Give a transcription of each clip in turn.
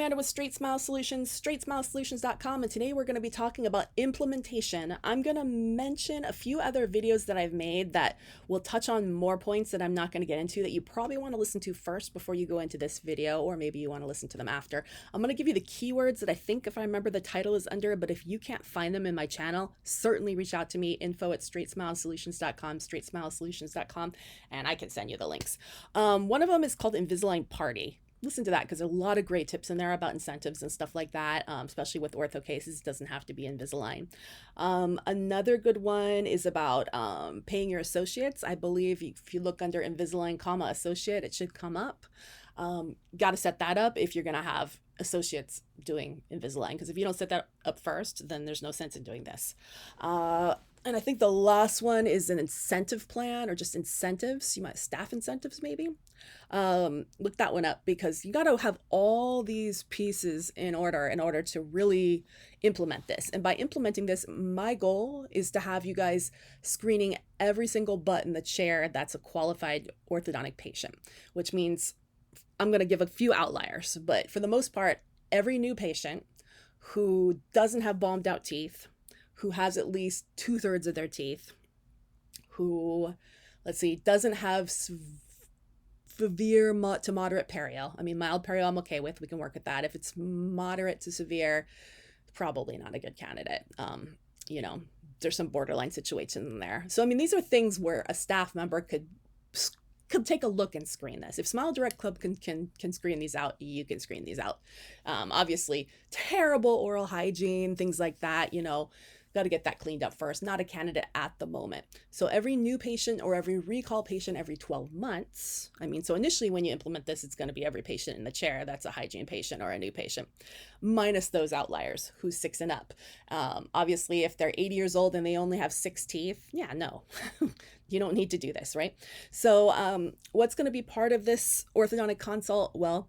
Amanda with Straightsmile Solutions, straightsmilesolutions.com, and today we're going to be talking about implementation. I'm going to mention a few other videos that I've made that will touch on more points that I'm not going to get into that you probably want to listen to first before you go into this video, or maybe you want to listen to them after. I'm going to give you the keywords that I think, if I remember, the title is under, but if you can't find them in my channel, certainly reach out to me, info@straightsmilesolutions.com, straightsmilesolutions.com, and I can send you the links. One of them is called Invisalign Party. Listen to that because there's a lot of great tips in there about incentives and stuff like that, especially with ortho cases. It doesn't have to be Invisalign. Another good one is about paying your associates. I believe if you look under Invisalign, associate, it should come up. Got to set that up if you're going to have associates doing Invisalign, because if you don't set that up first, then there's no sense in doing this. And I think the last one is an incentive plan, or just incentives. You might staff incentives, maybe. Look that one up, because you got to have all these pieces in order to really implement this. And by implementing this, my goal is to have you guys screening every single butt in the chair that's a qualified orthodontic patient, which means I'm going to give a few outliers, but for the most part, every new patient who doesn't have bombed out teeth, who has at least 2/3 of their teeth, who, doesn't have severe to moderate perio. I mean, mild perio I'm okay with. We can work with that. If it's moderate to severe, probably not a good candidate. There's some borderline situations in there. So, I mean, these are things where a staff member could take a look and screen this. If SmileDirectClub can screen these out, you can screen these out. Obviously, terrible oral hygiene, things like that, got to get that cleaned up first. Not a candidate at the moment. So every new patient or every recall patient every 12 months, so initially when you implement this, it's going to be every patient in the chair that's a hygiene patient or a new patient, minus those outliers who's 6 and up. Obviously, if they're 80 years old and they only have 6 teeth, no, you don't need to do this, right? So what's going to be part of this orthodontic consult? Well,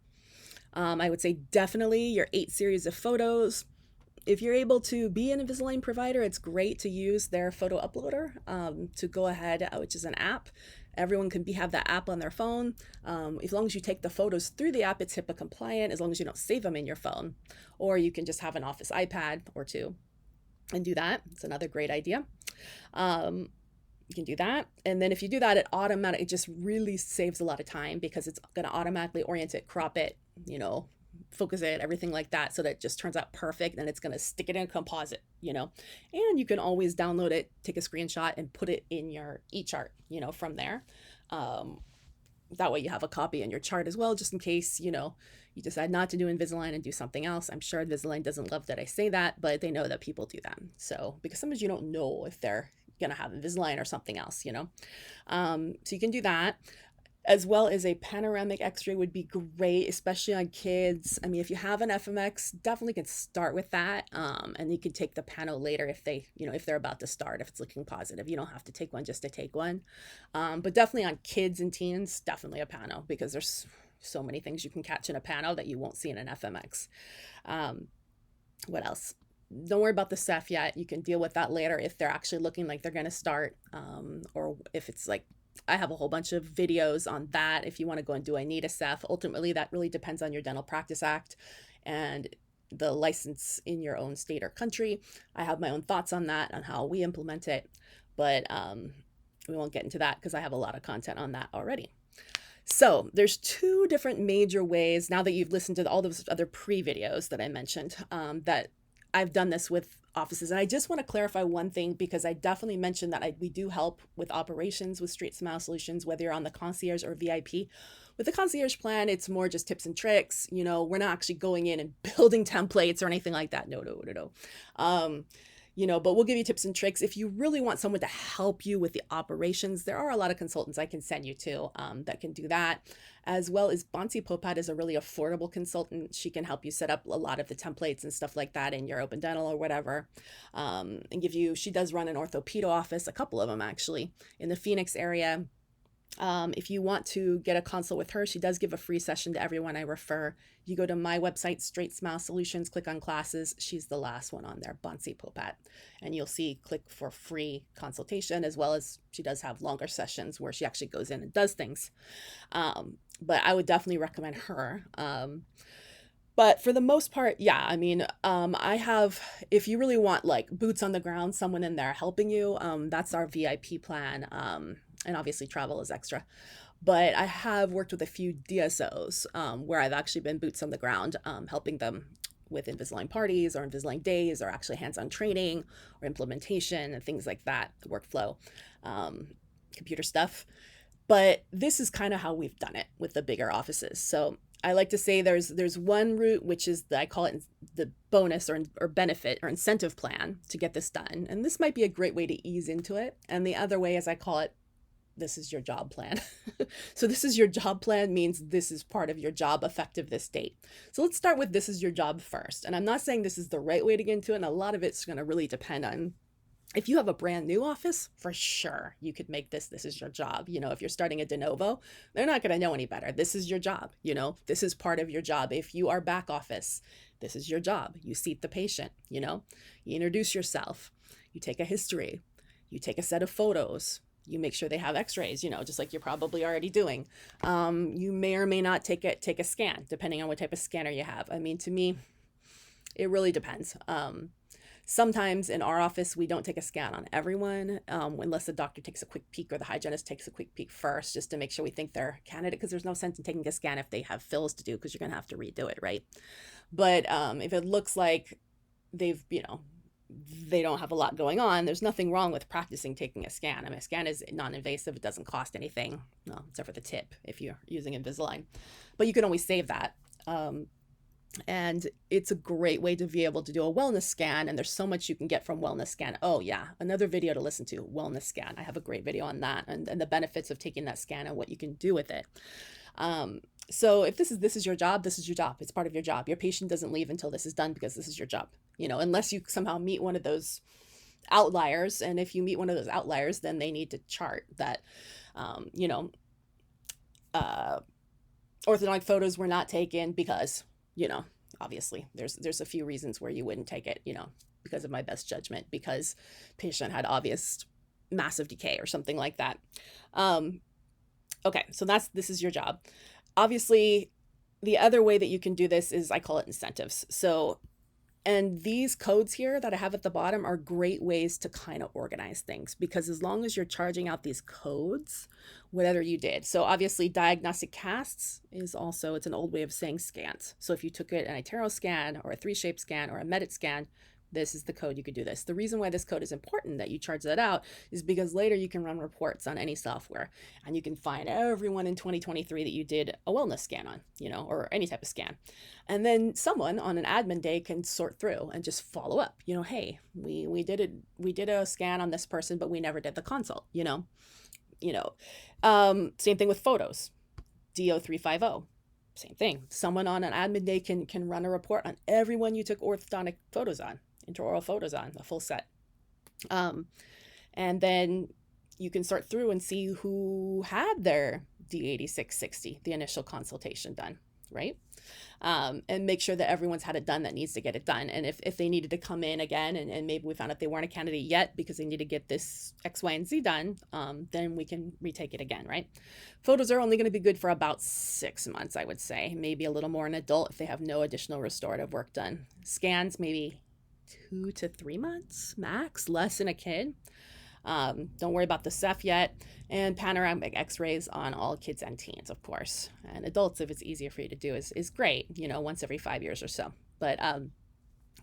I would say definitely your 8 series of photos. If you're able to be an Invisalign provider, it's great to use their photo uploader to go ahead, which is an app. Everyone can have that app on their phone. As long as you take the photos through the app, it's HIPAA compliant, as long as you don't save them in your phone. Or you can just have an office iPad or 2 and do that. It's another great idea. You can do that. And then if you do that, it just really saves a lot of time, because it's going to automatically orient it, crop it, focus it, everything like that, so that it just turns out perfect, and it's going to stick it in a composite, and you can always download it, take a screenshot, and put it in your e-chart, from there. That way you have a copy in your chart as well, just in case, you decide not to do Invisalign and do something else. I'm sure Invisalign doesn't love that I say that, but they know that people do that. So, because sometimes you don't know if they're going to have Invisalign or something else, so you can do that. As well as a panoramic x-ray would be great, especially on kids. I mean, if you have an FMX, definitely can start with that. And you can take the pano later if they're about to start, if it's looking positive. You don't have to take one just to take one. But definitely on kids and teens, definitely a pano, because there's so many things you can catch in a pano that you won't see in an FMX. What else? Don't worry about the ceph yet. You can deal with that later if they're actually looking like they're going to start, or if it's like, I have a whole bunch of videos on that if you want to go and do I need a ceph. Ultimately, that really depends on your Dental Practice Act and the license in your own state or country. I have my own thoughts on that, on how we implement it, but we won't get into that because I have a lot of content on that already. So there's 2 different major ways, now that you've listened to all those other pre-videos that I mentioned, that I've done this with offices. And I just want to clarify one thing, because I definitely mentioned that we do help with operations with Straightsmile Solutions, whether you're on the concierge or VIP. With the concierge plan, it's more just tips and tricks. We're not actually going in and building templates or anything like that. No. But we'll give you tips and tricks. If you really want someone to help you with the operations, there are a lot of consultants I can send you to that can do that. As well as Bonsi Popat is a really affordable consultant. She can help you set up a lot of the templates and stuff like that in your open dental or whatever. And she does run an orthopedo office, a couple of them actually, in the Phoenix area. If you want to get a consult with her, she does give a free session to everyone I refer. You go to my website, Straightsmile Solutions, click on classes. She's the last one on there, Bonsi Popat. And you'll see click for free consultation, as well as she does have longer sessions where she actually goes in and does things. But I would definitely recommend her. But for the most part, yeah, I mean, I have, if you really want like boots on the ground, someone in there helping you, that's our VIP plan. And obviously travel is extra. But I have worked with a few DSOs where I've actually been boots on the ground, helping them with Invisalign parties or Invisalign days or actually hands-on training or implementation and things like that, the workflow, um, computer stuff. But this is kind of how we've done it with the bigger offices. So I like to say there's one route, which is I call it the bonus or benefit or incentive plan to get this done. And this might be a great way to ease into it. And the other way, as I call it, this is your job plan. So this is your job plan means this is part of your job effective this date. So let's start with this is your job first. And I'm not saying this is the right way to get into it. And a lot of it's going to really depend on if you have a brand new office, for sure, you could make this is your job. You know, if you're starting a de novo, they're not going to know any better. This is your job. You know, this is part of your job. If you are back office, this is your job. You seat the patient, you know, you introduce yourself, you take a history, you take a set of photos, you make sure they have x-rays, you know, just like you're probably already doing. You may or may not take a scan, depending on what type of scanner you have. I mean, to me, it really depends. Sometimes in our office, we don't take a scan on everyone unless the doctor takes a quick peek or the hygienist takes a quick peek first, just to make sure we think they're a candidate, because there's no sense in taking a scan if they have fills to do, because you're going to have to redo it, right? But if it looks like they've, you know, they don't have a lot going on, there's nothing wrong with practicing taking a scan. I mean, a scan is non-invasive. It doesn't cost anything, well, except for the tip if you're using Invisalign. But you can always save that. And it's a great way to be able to do a wellness scan. And there's so much you can get from wellness scan. Oh yeah, another video to listen to, wellness scan. I have a great video on that and the benefits of taking that scan and what you can do with it. So if this is your job, this is your job. It's part of your job. Your patient doesn't leave until this is done, because this is your job, you know, unless you somehow meet one of those outliers. And if you meet one of those outliers, then they need to chart that, you know, orthodontic photos were not taken because, you know, obviously there's a few reasons where you wouldn't take it, you know, because of my best judgment, because patient had obvious massive decay or something like that. Okay, so this is your job. Obviously, the other way that you can do this is I call it incentives. So, and these codes here that I have at the bottom are great ways to kind of organize things, because as long as you're charging out these codes, whatever you did. So obviously diagnostic casts is also, it's an old way of saying scans. So if you took it an iTero scan or a 3Shape scan or a Medit scan, this is the code you could do this. The reason why this code is important that you charge that out is because later you can run reports on any software and you can find everyone in 2023 that you did a wellness scan on, you know, or any type of scan. And then someone on an admin day can sort through and just follow up, you know, hey, we did a scan on this person, but we never did the consult, you know. Same thing with photos, DO350. Same thing. Someone on an admin day can run a report on everyone you took orthodontic photos on, intraoral photos on, a full set. And then you can sort through and see who had their D8660, the initial consultation done, right? And make sure that everyone's had it done that needs to get it done. And if they needed to come in again and maybe we found out they weren't a candidate yet because they need to get this X, Y, and Z done, then we can retake it again, right? Photos are only going to be good for about 6 months, I would say. Maybe a little more in adult if they have no additional restorative work done. Scans, maybe 2 to 3 months max, less in a kid. Don't worry about the Ceph yet. And panoramic x-rays on all kids and teens, of course. And adults, if it's easier for you to do, is great, you know, once every 5 years or so. But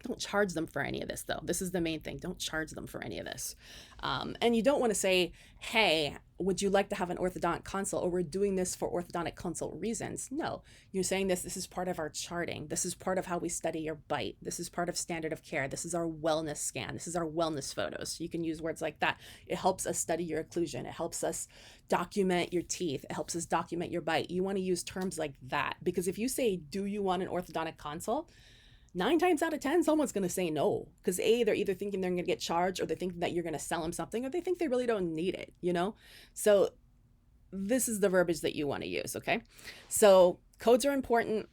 don't charge them for any of this, though. This is the main thing. Don't charge them for any of this. And you don't want to say, hey, would you like to have an orthodontic consult, or we're doing this for orthodontic consult reasons? No, you're saying this is part of our charting. This is part of how we study your bite. This is part of standard of care. This is our wellness scan. This is our wellness photos. You can use words like that. It helps us study your occlusion. It helps us document your teeth. It helps us document your bite. You want to use terms like that, because if you say, do you want an orthodontic consult? 9 times out of 10, someone's going to say no, because they're either thinking they're going to get charged, or they think that you're going to sell them something, or they think they really don't need it, you know? So this is the verbiage that you want to use, okay? So codes are important.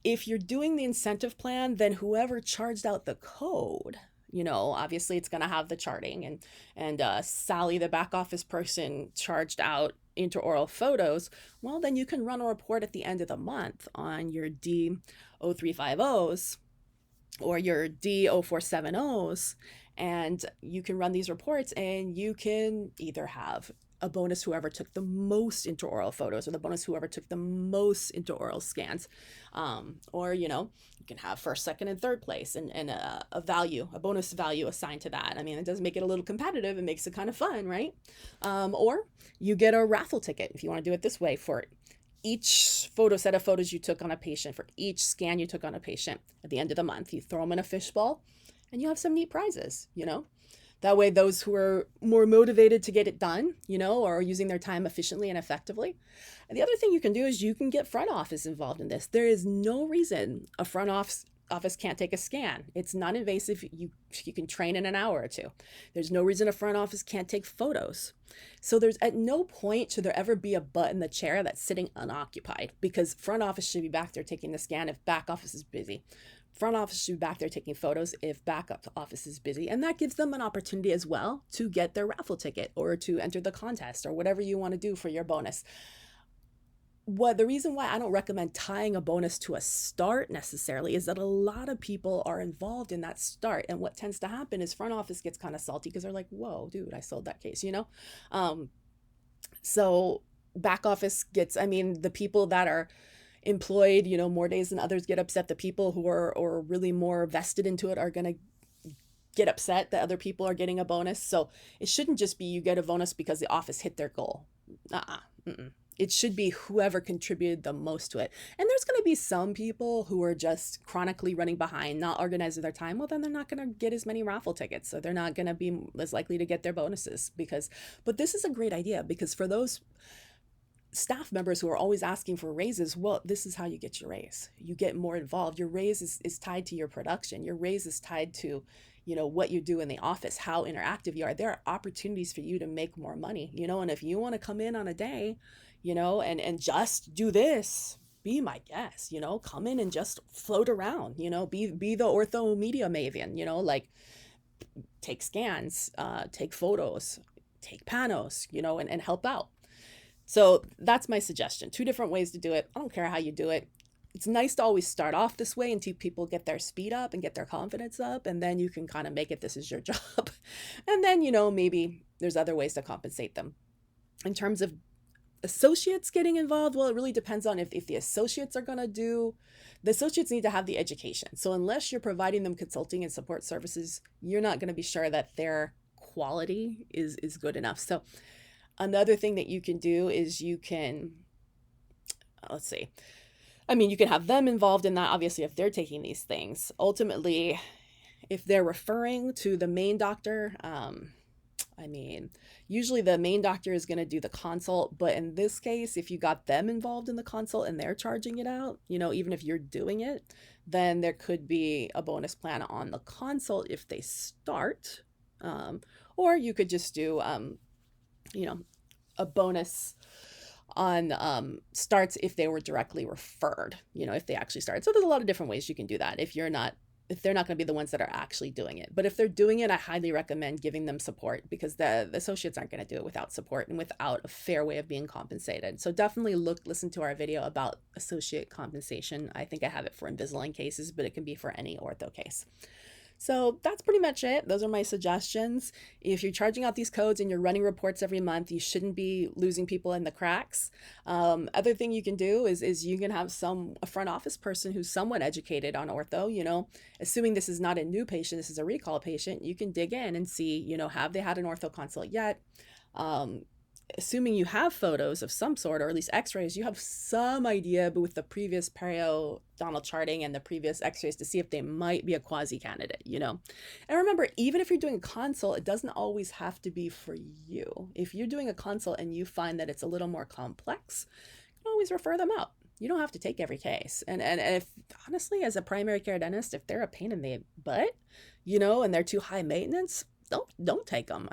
If you're doing the incentive plan, then whoever charged out the code, you know, obviously it's going to have the charting, and Sally, the back office person, charged out intraoral photos. Well, then you can run a report at the end of the month on your DO350 O350s or your D0470s, and you can run these reports, and you can either have a bonus whoever took the most intraoral photos, or the bonus whoever took the most intraoral scans, or you can have first, second, and third place, and a bonus value assigned to that. I mean, it does make it a little competitive. It makes it kind of fun, right? Or you get a raffle ticket if you want to do it this way. For each set of photos you took on a patient, for each scan you took on a patient, at the end of the month, you throw them in a fishbowl, and you have some neat prizes. That way, those who are more motivated to get it done, are using their time efficiently and effectively. And the other thing you can do is you can get front office involved in this. There is no reason a front office can't take a scan. It's not invasive. You can train in an hour or two. There's no reason a front office can't take photos. So there's at no point should there ever be a butt in the chair that's sitting unoccupied, because front office should be back there taking the scan if back office is busy. Front office should be back there taking photos if back office is busy. And that gives them an opportunity as well to get their raffle ticket or to enter the contest or whatever you want to do for your bonus. The reason why I don't recommend tying a bonus to a start necessarily is that a lot of people are involved in that start. And what tends to happen is front office gets kind of salty because they're like, whoa, dude, I sold that case, So back office gets, the people that are employed, more days than others get upset. The people who are really more vested into it are going to get upset that other people are getting a bonus. So it shouldn't just be you get a bonus because the office hit their goal. It should be whoever contributed the most to it. And there's going to be some people who are just chronically running behind, not organizing their time. Well, then they're not going to get as many raffle tickets. So they're not going to be as likely to get their bonuses but this is a great idea, because for those staff members who are always asking for raises, well, this is how you get your raise. You get more involved. Your raise is tied to your production. Your raise is tied to, what you do in the office, how interactive you are. There are opportunities for you to make more money, and if you want to come in on a day, and just do this, be my guest, come in and just float around, be the ortho media maven, like take scans, take photos, take panos, and help out. So that's my suggestion. 2 different ways to do it. I don't care how you do it. It's nice to always start off this way until people get their speed up and get their confidence up. And then you can kind of make it, this is your job. And then, maybe there's other ways to compensate them. In terms of associates getting involved, well, it really depends on if the associates are going to the associates need to have the education. So unless you're providing them consulting and support services, you're not going to be sure that their quality is good enough. So another thing that you can do is you can, you can have them involved in that, obviously, if they're taking these things. Ultimately, if they're referring to the main doctor, usually the main doctor is going to do the consult, but in this case, if you got them involved in the consult and they're charging it out, even if you're doing it, then there could be a bonus plan on the consult if they start, or you could just do, a bonus on starts if they were directly referred, if they actually started. So there's a lot of different ways you can do that if they're not going to be the ones that are actually doing it. But if they're doing it, I highly recommend giving them support, because the associates aren't going to do it without support and without a fair way of being compensated. So definitely listen to our video about associate compensation. I think I have it for Invisalign cases, but it can be for any ortho case. So that's pretty much it. Those are my suggestions. If you're charging out these codes and you're running reports every month, you shouldn't be losing people in the cracks. Other thing you can do is you can have a front office person who's somewhat educated on ortho, assuming this is not a new patient, this is a recall patient, you can dig in and see, have they had an ortho consult yet? Assuming you have photos of some sort, or at least x-rays, you have some idea, but with the previous periodontal charting and the previous x-rays, to see if they might be a quasi-candidate, And remember, even if you're doing a consult, it doesn't always have to be for you. If you're doing a consult and you find that it's a little more complex, you can always refer them out. You don't have to take every case. And if, honestly, as a primary care dentist, if they're a pain in the butt, and they're too high maintenance, don't take them.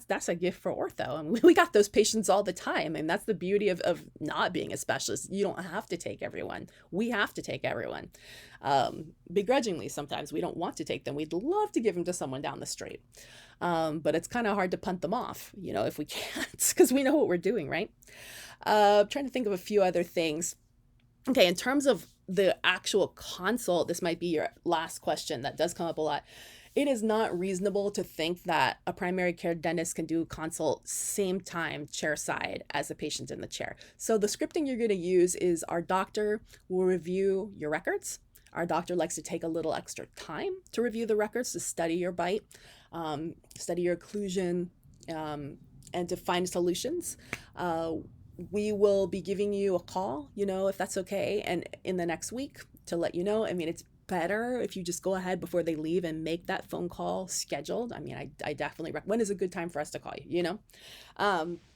That's a gift for ortho. And we got those patients all the time. And that's the beauty of not being a specialist. You don't have to take everyone. We have to take everyone. Begrudgingly, sometimes we don't want to take them. We'd love to give them to someone down the street. But it's kind of hard to punt them off, if we can't, because we know what we're doing, right? Trying to think of a few other things. Okay, in terms of the actual consult, this might be your last question that does come up a lot. It is not reasonable to think that a primary care dentist can do consult same time chair side as a patient in the chair. So the scripting you're going to use is our doctor will review your records. Our doctor likes to take a little extra time to review the records, to study your bite, study your occlusion, and to find solutions. We will be giving you a call, if that's okay, and in the next week to let you know. I mean, it's better if you just go ahead before they leave and make that phone call scheduled. I mean, I definitely recommend. When is a good time for us to call you,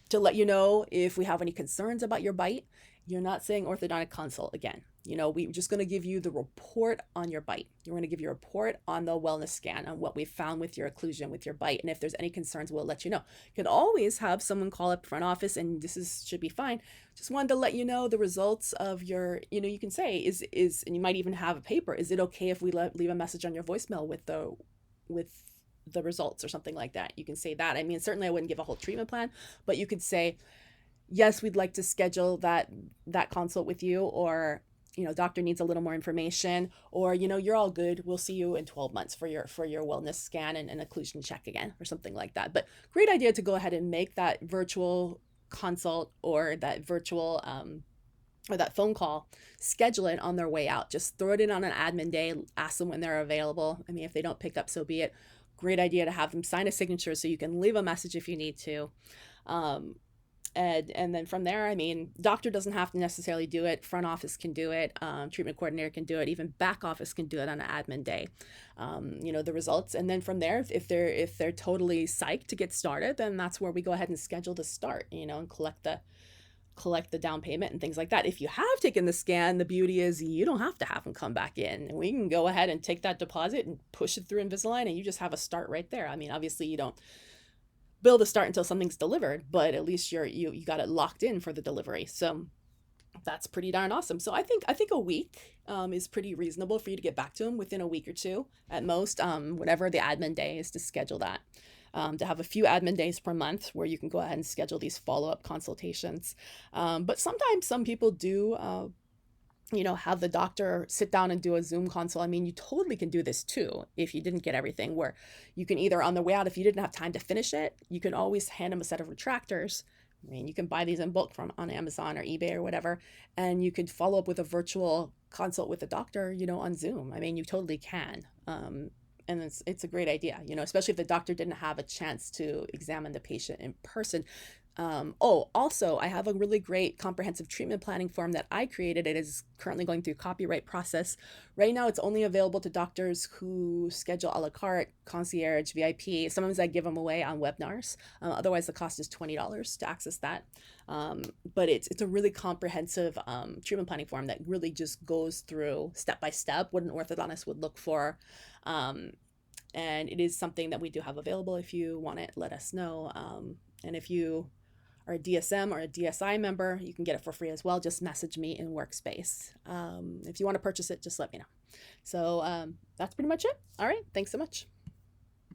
to let you know if we have any concerns about your bite. You're not saying orthodontic consult again. We're just going to give you the report on your bite. We're going to give you a report on the wellness scan on what we found with your occlusion, with your bite. And if there's any concerns, we'll let you know. You can always have someone call up front office, and should be fine. Just wanted to let you know the results of your, you can say, and you might even have a paper. Is it okay if we leave a message on your voicemail with the results or something like that? You can say that. I mean, certainly I wouldn't give a whole treatment plan, but you could say, yes, we'd like to schedule that consult with you, or doctor needs a little more information, or you're all good, we'll see you in 12 months for your wellness scan and an occlusion check again, or something like that. But great idea to go ahead and make that virtual consult, or that virtual or that phone call, schedule it on their way out. Just throw it in on an admin day, ask them when they're available. I mean, if they don't pick up, so be it. Great idea to have them sign a signature so you can leave a message if you need to. And then from there, I mean, doctor doesn't have to necessarily do it. Front office can do it. Treatment coordinator can do it. Even back office can do it on an admin day. The results. And then from there, if they're totally psyched to get started, then that's where we go ahead and schedule the start, and collect the down payment and things like that. If you have taken the scan, the beauty is you don't have to have them come back in. We can go ahead and take that deposit and push it through Invisalign, and you just have a start right there. I mean, obviously you don't bill the start until something's delivered, but at least you got it locked in for the delivery. So that's pretty darn awesome. So I think a week is pretty reasonable for you to get back to them within a week or two at most, whatever the admin day is to schedule that. To have a few admin days per month where you can go ahead and schedule these follow-up consultations. But sometimes some people do have the doctor sit down and do a Zoom consult. I mean, you totally can do this too if you didn't get everything, where you can either on the way out, if you didn't have time to finish it, you can always hand them a set of retractors. I mean, you can buy these in bulk on Amazon or eBay or whatever, and you could follow up with a virtual consult with the doctor, on Zoom. I mean, you totally can. And it's a great idea, especially if the doctor didn't have a chance to examine the patient in person. Also, I have a really great comprehensive treatment planning form that I created. It is currently going through copyright process. Right now, it's only available to doctors who schedule a la carte, concierge, VIP. Sometimes I give them away on webinars. Otherwise, the cost is $20 to access that. But it's a really comprehensive treatment planning form that really just goes through step by step what an orthodontist would look for. And it is something that we do have available. If you want it, let us know. And if you are a DSM or a DSI member, you can get it for free as well. Just message me in Workspace. If you want to purchase it, just let me know. So that's pretty much it. All right. Thanks so much.